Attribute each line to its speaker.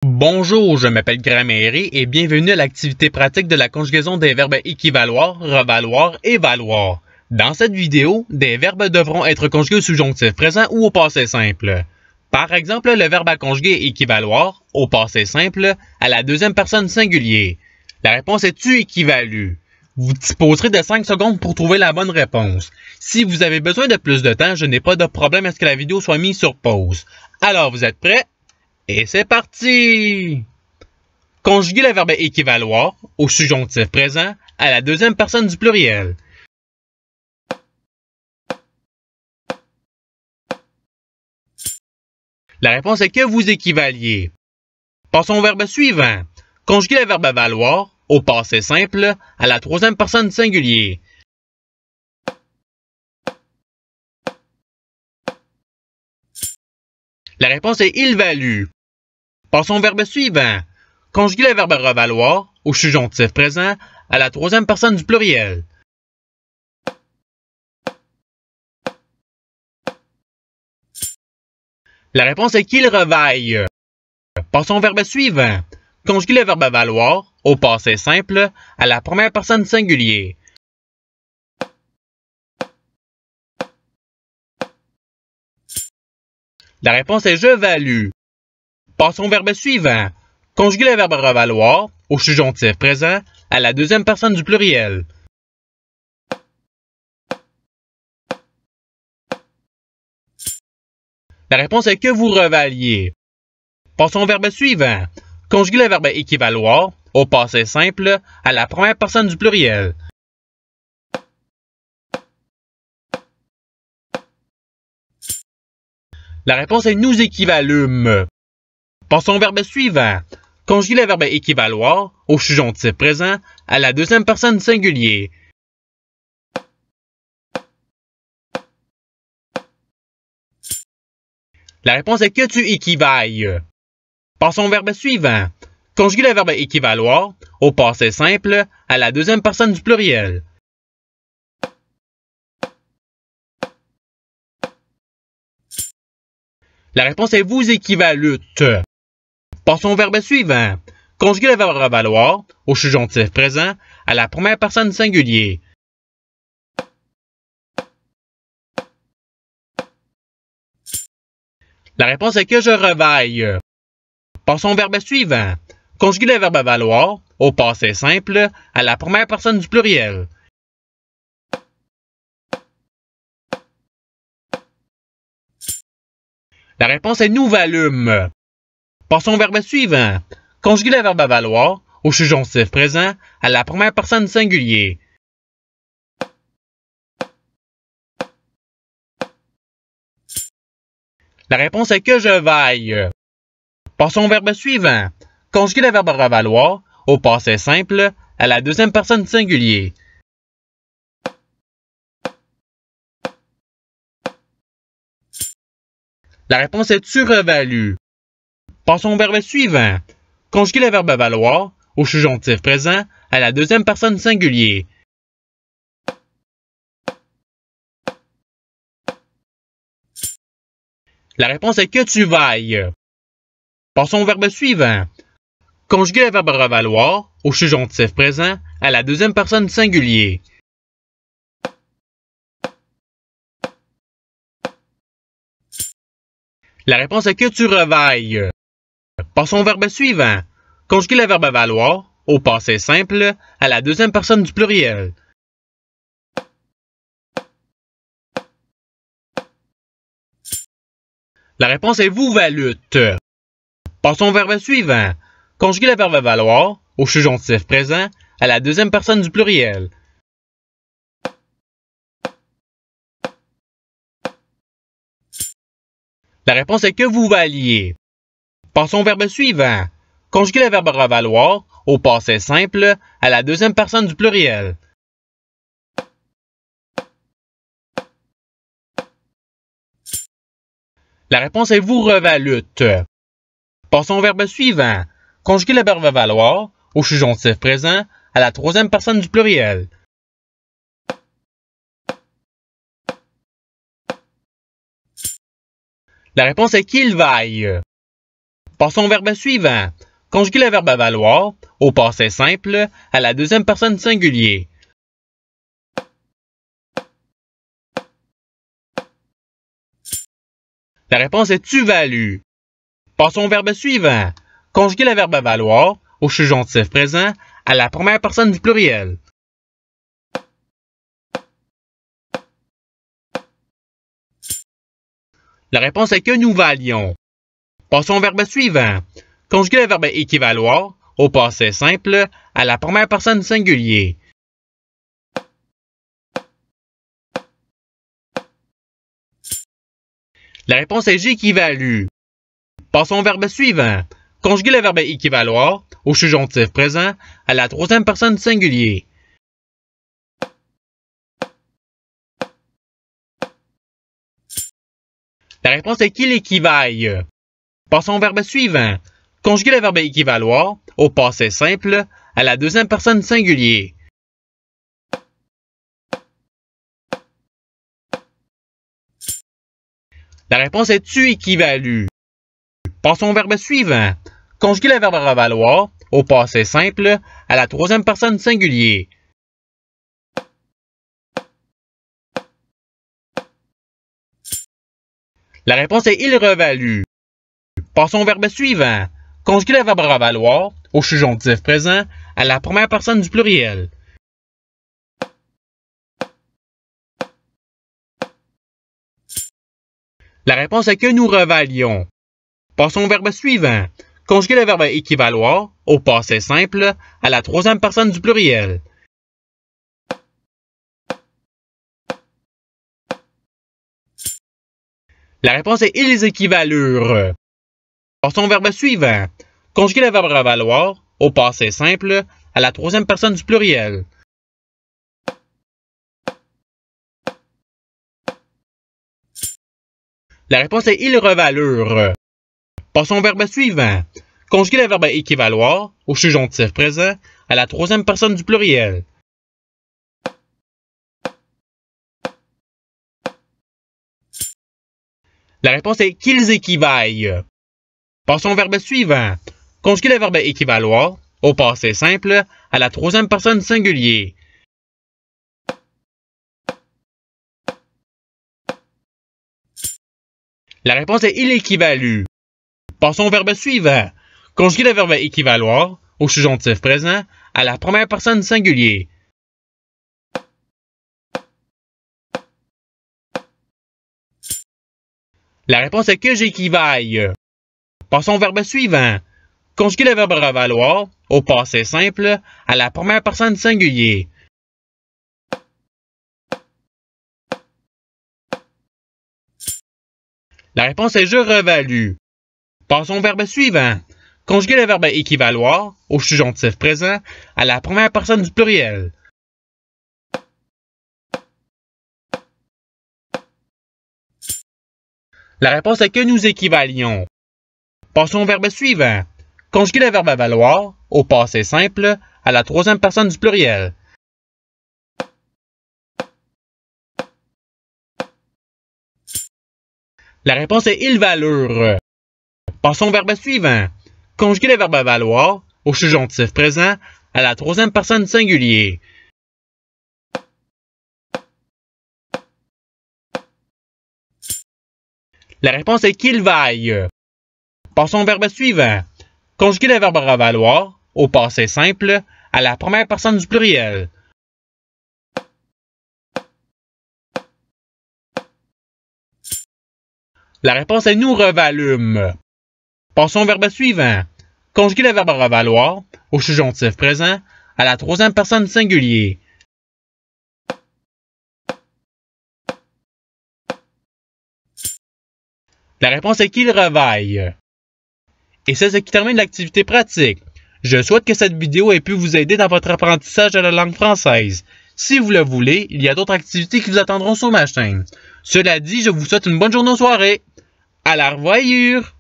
Speaker 1: Bonjour, je m'appelle Grammaire et bienvenue à l'activité pratique de la conjugaison des verbes équivaloir, revaloir et valoir. Dans cette vidéo, des verbes devront être conjugués au subjonctif présent ou au passé simple. Par exemple, le verbe à conjuguer équivaloir, au passé simple, à la deuxième personne singulier. La réponse est tu équivalu. Vous disposerez de 5 secondes pour trouver la bonne réponse. Si vous avez besoin de plus de temps, je n'ai pas de problème à ce que la vidéo soit mise sur pause. Alors, vous êtes prêts? Et c'est parti! Conjuguer le verbe équivaloir au subjonctif présent à la deuxième personne du pluriel. La réponse est que vous équivaliez. Passons au verbe suivant. Conjuguer le verbe valoir au passé simple à la troisième personne singulier. La réponse est il valut. Passons au verbe suivant. Conjuguer le verbe revaloir au subjonctif présent à la troisième personne du pluriel. La réponse est qu'il revaille. Passons au verbe suivant. Conjuguer le verbe valoir au passé simple à la première personne singulier. La réponse est je value. Passons au verbe suivant. Conjuguer le verbe revaloir au subjonctif présent à la deuxième personne du pluriel. La réponse est que vous revaliez. Passons au verbe suivant. Conjuguer le verbe équivaloir au passé simple à la première personne du pluriel. La réponse est nous équivalûmes. Passons au verbe suivant. Conjuguer le verbe équivaloir au subjonctif présent à la deuxième personne singulier. La réponse est que tu équivailles. Passons au verbe suivant. Conjuguer le verbe équivaloir au passé simple à la deuxième personne du pluriel. La réponse est vous équivalûtes. Passons au verbe suivant. Conjuguer le verbe revaloir au subjonctif présent à la première personne singulier. La réponse est que je revaille. Passons au verbe suivant. Conjuguer le verbe valoir au passé simple à la première personne du pluriel. La réponse est nous valûmes. Passons au verbe suivant. Conjuguer le verbe valoir au subjonctif présent à la première personne singulier. La réponse est que je vaille. Passons au verbe suivant. Conjuguer le verbe revaloir au passé simple à la deuxième personne singulier. La réponse est tu revalues. Passons au verbe suivant. Conjuguer le verbe valoir au subjonctif présent à la deuxième personne singulier. La réponse est que tu vailles. Passons au verbe suivant. Conjuguer le verbe revaloir au subjonctif présent à la deuxième personne singulier. La réponse est que tu revailles. Passons au verbe suivant. Conjuguer le verbe valoir au passé simple à la deuxième personne du pluriel. La réponse est vous valûtes. Passons au verbe suivant. Conjuguer le verbe valoir au subjonctif présent à la deuxième personne du pluriel. La réponse est que vous valiez. Passons au verbe suivant. Conjuguer le verbe revaloir au passé simple à la deuxième personne du pluriel. La réponse est vous revalûtes. Passons au verbe suivant. Conjuguer le verbe valoir au subjonctif présent à la troisième personne du pluriel. La réponse est qu'il vaille. Passons au verbe suivant. Conjuguer le verbe valoir au passé simple à la deuxième personne du singulier. La réponse est tu valu. Passons au verbe suivant. Conjuguer le verbe valoir au subjonctif présent à la première personne du pluriel. La réponse est que nous valions. Passons au verbe suivant. Conjuguer le verbe équivaloir au passé simple à la première personne du singulier. La réponse est j'équivalue. Passons au verbe suivant. Conjuguer le verbe équivaloir au subjonctif présent à la troisième personne du singulier. La réponse est qu'il équivaille. Passons au verbe suivant. Conjuguer le verbe équivaloir au passé simple à la deuxième personne du singulier. La réponse est tu équivalue. Passons au verbe suivant. Conjuguer le verbe revaloir au passé simple à la troisième personne du singulier. La réponse est il revalut. Passons au verbe suivant. Conjuguer le verbe revaloir au subjonctif présent à la première personne du pluriel. La réponse est que nous revalions. Passons au verbe suivant. Conjuguer le verbe équivaloir au passé simple à la troisième personne du pluriel. La réponse est ils équivalurent. Passons au verbe suivant. Conjuguer le verbe revaloir au passé simple à la troisième personne du pluriel. La réponse est ils revalurent. Passons au verbe suivant. Conjuguer le verbe équivaloir au subjonctif présent à la troisième personne du pluriel. La réponse est qu'ils équivaillent. Passons au verbe suivant. Conjuguer le verbe équivaloir au passé simple à la troisième personne du singulier. La réponse est il équivalue. Passons au verbe suivant. Conjuguer le verbe équivaloir au subjonctif présent à la première personne du singulier. La réponse est que j'équivaille. Passons au verbe suivant. Conjuguer le verbe revaloir au passé simple à la première personne du singulier. La réponse est je revalue. Passons au verbe suivant. Conjuguer le verbe équivaloir au subjonctif présent à la première personne du pluriel. La réponse est que nous équivalions. Passons au verbe suivant. Conjuguer le verbe valoir au passé simple à la troisième personne du pluriel. La réponse est ils valurent. Passons au verbe suivant. Conjuguer le verbe valoir au subjonctif présent à la troisième personne du singulier. La réponse est qu'ils vaillent. Passons au verbe suivant. Conjuguer le verbe revaloir au passé simple à la première personne du pluriel. La réponse est nous revalûmes. Passons au verbe suivant. Conjuguer le verbe revaloir au subjonctif présent à la troisième personne du singulier. La réponse est qu'ils revaillent. Et c'est ce qui termine l'activité pratique. Je souhaite que cette vidéo ait pu vous aider dans votre apprentissage de la langue française. Si vous le voulez, il y a d'autres activités qui vous attendront sur ma chaîne. Cela dit, je vous souhaite une bonne journée ou soirée. À la revoyure!